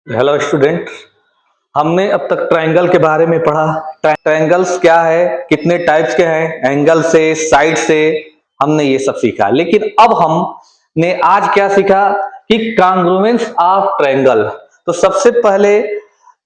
Hello student. हमने अब तक ट्रायंगल के बारे में पढ़ा। ट्रायंगल्स क्या है, कितने टाइप्स के हैं, एंगल से, साइड से, हमने ये सब सीखा। लेकिन अब हमने आज क्या सीखा कि कांग्रुएंस ऑफ ट्रायंगल। तो सबसे पहले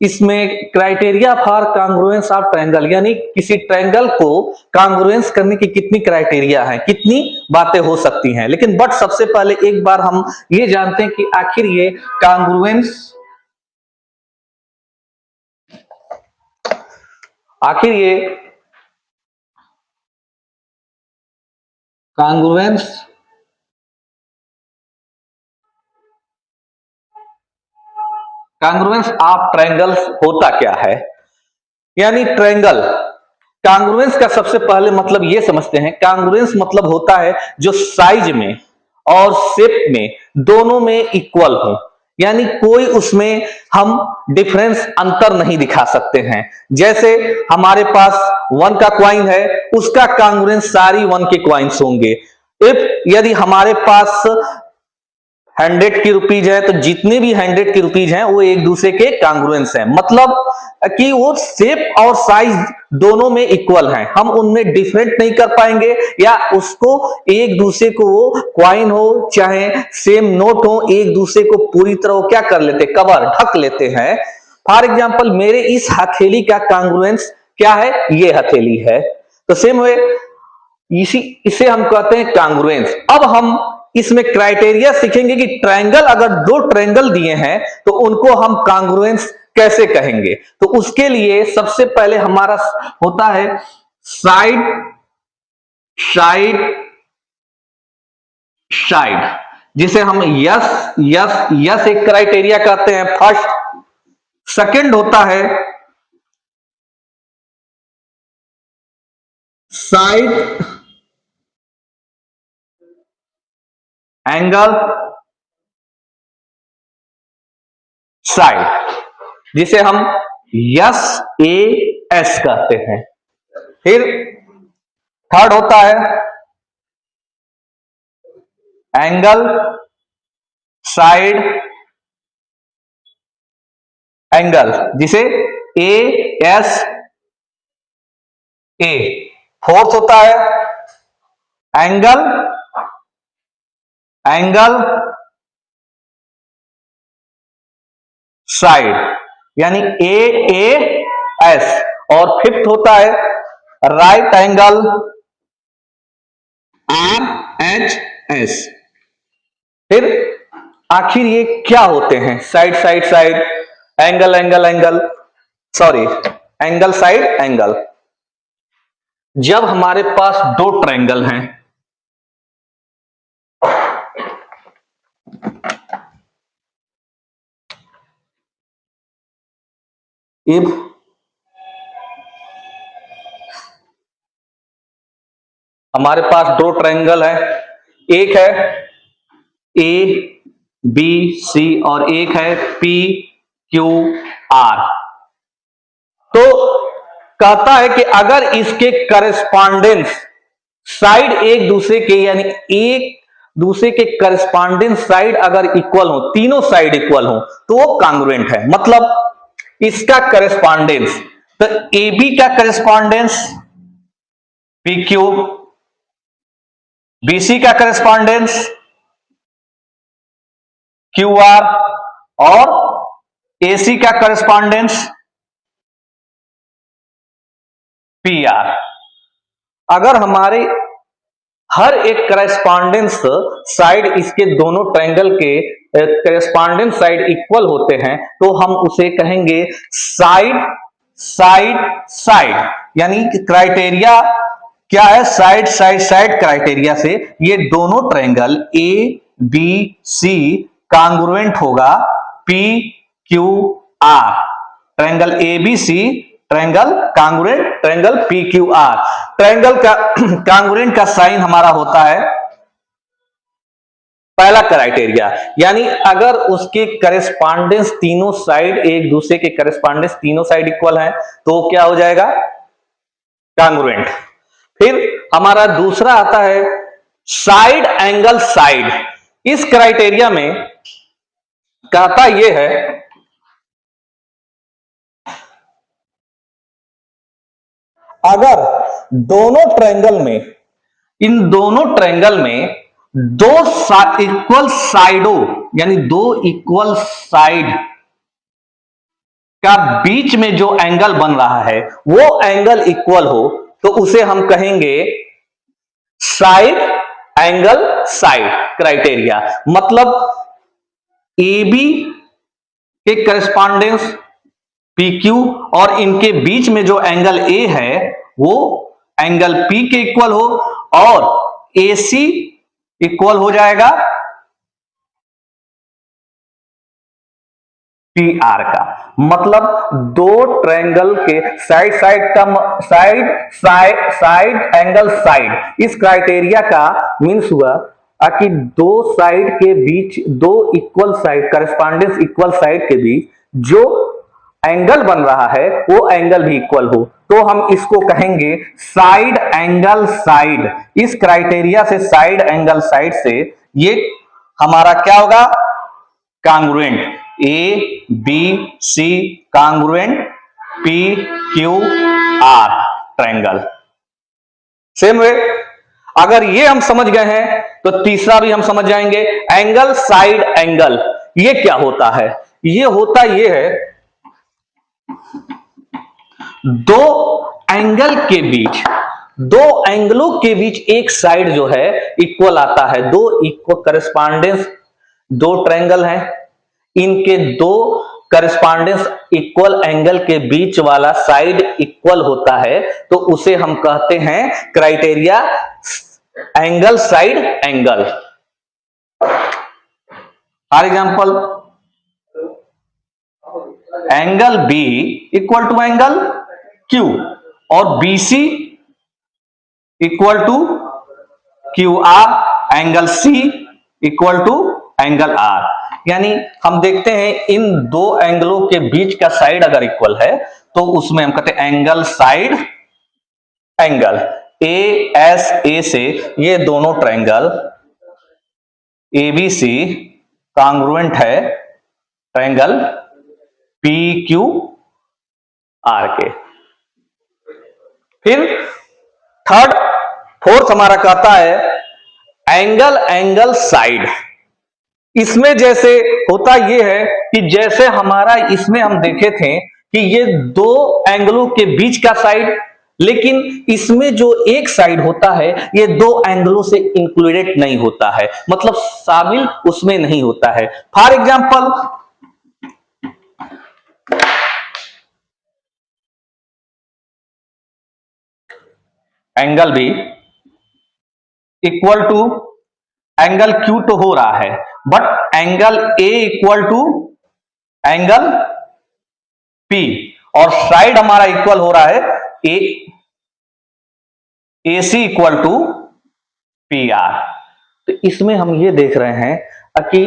इसमें क्राइटेरिया फॉर कांग्रुएंस ऑफ ट्रायंगल, यानी किसी ट्रायंगल को कांग्रुएंस करने की कितनी क्राइटेरिया है, कितनी बातें हो सकती हैं। लेकिन बट सबसे पहले एक बार हम ये जानते हैं कि आखिर ये कांग्रुएंस आखिर ये कांग्रुएंस ऑफ ट्रायंगल्स होता क्या है। यानी ट्रायंगल कांग्रुएंस का सबसे पहले मतलब ये समझते हैं। कांग्रुएंस मतलब होता है जो साइज में और शेप में दोनों में इक्वल हो, यानी कोई उसमें हम डिफरेंस अंतर नहीं दिखा सकते हैं। जैसे हमारे पास 1 का क्वाइन है, उसका कांग्रुएंस सारी 1 के क्वाइंस होंगे। यदि हमारे पास 100 की रुपीज है तो जितने भी 100 की रुपीज हैं वो एक दूसरे के कांग्रुएंस हैं, मतलब कि वो शेप और साइज दोनों में इक्वल हैं। हम उनमें डिफरेंट नहीं कर पाएंगे, या उसको एक दूसरे को, वो क्वाइन हो चाहे सेम नोट हो, एक दूसरे को पूरी तरह क्या कर लेते, कवर, ढक लेते हैं। फॉर एग्जाम्पल मेरे इस हथेली का कांग्रुएंस क्या है, ये हथेली है। तो सेम वे इसे हम कहते हैं कांग्रुएंस। अब हम इसमें क्राइटेरिया सीखेंगे कि ट्रायंगल, अगर 2 ट्रायंगल दिए हैं तो उनको हम कांग्रुएंस कैसे कहेंगे। तो उसके लिए सबसे पहले हमारा होता है साइड साइड साइड, जिसे हम यस यस यस एक क्राइटेरिया कहते हैं, फर्स्ट। सेकंड होता है साइड एंगल साइड, जिसे हम यस ए एस कहते हैं। फिर थर्ड होता है एंगल साइड एंगल, जिसे ए एस ए। फोर्थ होता है एंगल एंगल साइड, यानी ए ए एस। और फिफ्थ होता है right angle R H S. फिर आखिर ये क्या होते हैं, side side side, angle angle angle, sorry angle side angle. जब हमारे पास 2 ट्रायंगल हैं, इफ हमारे पास 2 ट्रायंगल है, एक है ए बी सी और एक है पी क्यू आर। तो कहता है कि अगर इसके करेस्पॉन्डेंस साइड एक दूसरे के, यानी एक दूसरे के करेस्पॉन्डेंस साइड अगर इक्वल हो, तीनों साइड इक्वल हो, तो वो कांग्रुएंट है। मतलब इसका करेस्पॉन्डेंस, तो ए बी का करेस्पॉन्डेंस पी क्यू, बीसी का करेस्पॉन्डेंस क्यू आर, और एसी का करेस्पॉन्डेंस पी आर। अगर हमारे हर एक करेस्पॉन्डेंस साइड, इसके दोनों ट्रायंगल के करेस्पॉन्डेंस साइड इक्वल होते हैं, तो हम उसे कहेंगे साइड साइड साइड। यानी क्राइटेरिया क्या है, साइड साइड साइड क्राइटेरिया से ये दोनों triangle A B C congruent होगा P Q R. Triangle A B C triangle congruent, triangle P Q R. Triangle का कांग्रुएंट का साइन हमारा होता है पहला क्राइटेरिया, यानी अगर उसके करेस्पॉन्डेंस तीनों साइड, एक दूसरे के करेस्पॉन्डेंस तीनों साइड इक्वल है, तो क्या हो जाएगा, कांग्रुएंट। फिर हमारा दूसरा आता है साइड एंगल साइड। इस क्राइटेरिया में कहता यह है अगर दोनों ट्रायंगल में, इन दोनों ट्रायंगल में दो इक्वल साइडों यानी दो इक्वल साइड का बीच में जो एंगल बन रहा है वो एंगल इक्वल हो तो उसे हम कहेंगे साइड एंगल साइड क्राइटेरिया। मतलब ए बी के करस्पॉन्डेंस पी क्यू और इनके बीच में जो एंगल ए है वो एंगल पी के इक्वल हो और ए सी इक्वल हो जाएगा पी आर का। मतलब दो ट्रायंगल के साइड एंगल साइड, इस क्राइटेरिया का मीन्स हुआ कि दो साइड के बीच, दो equal side correspondence equal side के बीच जो एंगल बन रहा है वो एंगल भी इक्वल हो तो हम इसको कहेंगे साइड एंगल साइड। इस क्राइटेरिया से साइड एंगल साइड से ये हमारा क्या होगा, congruent A B C congruent P Q R triangle. Same way अगर ये हम समझ गए हैं तो तीसरा भी हम समझ जाएंगे, एंगल साइड एंगल। ये क्या होता है, ये होता ये है दो एंगल के बीच, दो एंगलों के बीच एक साइड जो है इक्वल आता है। दो इक्वल करस्पॉन्डेंस, दो ट्रायंगल हैं, इनके दो करस्पॉन्डेंस इक्वल एंगल के बीच वाला साइड इक्वल होता है तो उसे हम कहते हैं criteria angle side angle. For example angle B equal to angle Q और BC equal to Q R, angle C equal to angle R. यानी हम देखते हैं इन दो एंगलों के बीच का साइड अगर इक्वल है तो उसमें हम कहते हैं angle side angle. A S A से ये दोनों triangle A B C congruent है ट्रायंगल पी क्यू आर के। फिर थर्ड फोर्थ हमारा कहता है एंगल एंगल साइड। इसमें जैसे होता यह है कि जैसे हमारा इसमें हम देखे थे कि ये दो एंगलों के बीच का साइड, लेकिन इसमें जो एक साइड होता है ये दो एंगलों से इंक्लूडेड नहीं होता है, मतलब शामिल उसमें नहीं होता है। For example angle B equal to angle Q तो हो रहा है but angle A equal to angle P और साइड हमारा इक्वल हो रहा है A C equal to P R. तो इसमें हम ये देख रहे हैं कि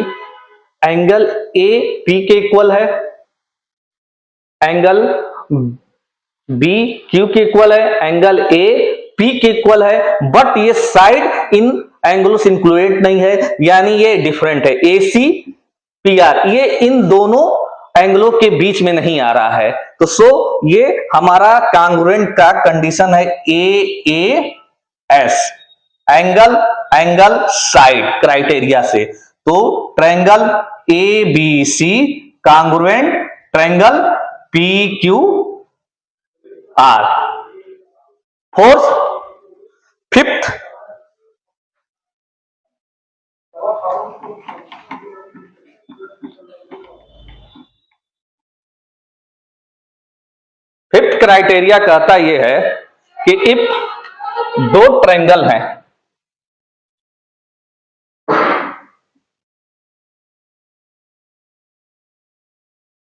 एंगल ए पी के इक्वल है, एंगल बी क्यू के इक्वल है, एंगल ए पी के इक्वल है, बट ये साइड इन एंगलों से इंक्लूडेड नहीं है, यानी ये डिफरेंट है। ए सी पी आर ये इन दोनों एंगलों के बीच में नहीं आ रहा है, तो सो ये हमारा कांग्रुएंट का कंडीशन है A S, angle angle side criteria से। तो triangle A B C congruent triangle P Q R. Fourth fifth criteria कहता यह है कि इफ दो ट्रायंगल हैं,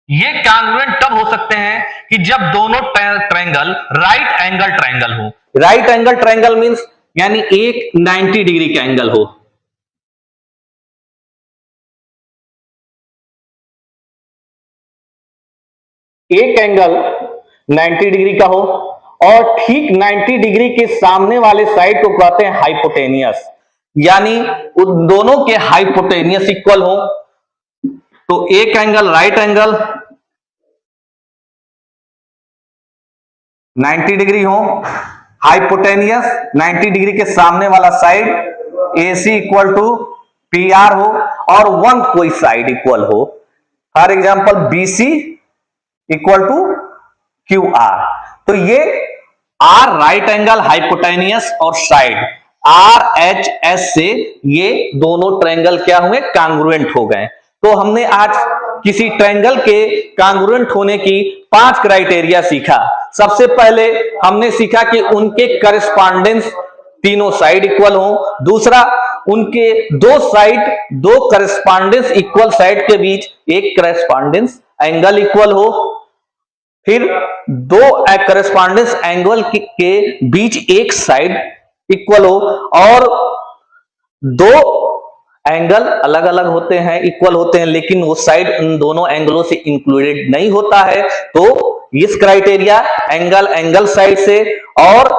ये कांग्रुएंट तब हो सकते हैं कि जब दोनों ट्रायंगल राइट एंगल ट्रायंगल हो। राइट एंगल ट्रायंगल मींस यानी एक 90 डिग्री का एंगल हो। एक एंगल 90 डिग्री का हो और ठीक 90 डिग्री के सामने वाले साइड को कहते हैं हाइपोटेनियस, यानी उन दोनों के हाइपोटेनियस इक्वल हो। तो एक एंगल राइट एंगल 90 डिग्री हो, हाइपोटेनियस 90 डिग्री के सामने वाला side AC equal to PR हो और वन कोई साइड इक्वल हो, for example BC equal to QR। तो ये R राइट एंगल हाइपोटेनियस और साइड RHS से ये दोनों ट्रायंगल क्या हुए, कांग्रुएंट हो गए। तो हमने आज किसी ट्रायंगल के कांग्रुएंट होने की 5 क्राइटेरिया सीखा। सबसे पहले हमने सीखा कि उनके करस्पॉन्डेंस तीनों साइड इक्वल हो। दूसरा, उनके दो साइड, दो करस्पॉन्डेंस इक्वल साइड के बीच एक करस्पॉन्डेंस एंगल इक्वल हो। फिर दो करस्पॉन्डेंस एंगल के बीच एक साइड इक्वल हो और दो एंगल अलग अलग होते हैं, इक्वल होते हैं, लेकिन वो साइड उन दोनों एंगलों से इंक्लूडेड नहीं होता है। तो इस क्राइटेरिया एंगल साइड से, और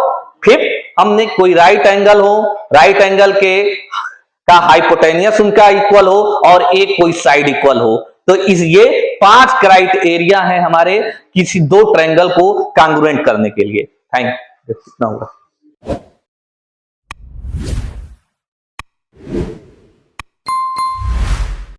फिर हमने कोई राइट एंगल हो, राइट एंगल के का हाइपोटेनियस उनका इक्वल हो और एक कोई साइड इक्वल हो। तो ये 5 क्राइटेरिया हैं हमारे किसी दो ट्रायंगल को कांग्रुएंट करने के लिए। Thank you. इतना होगा।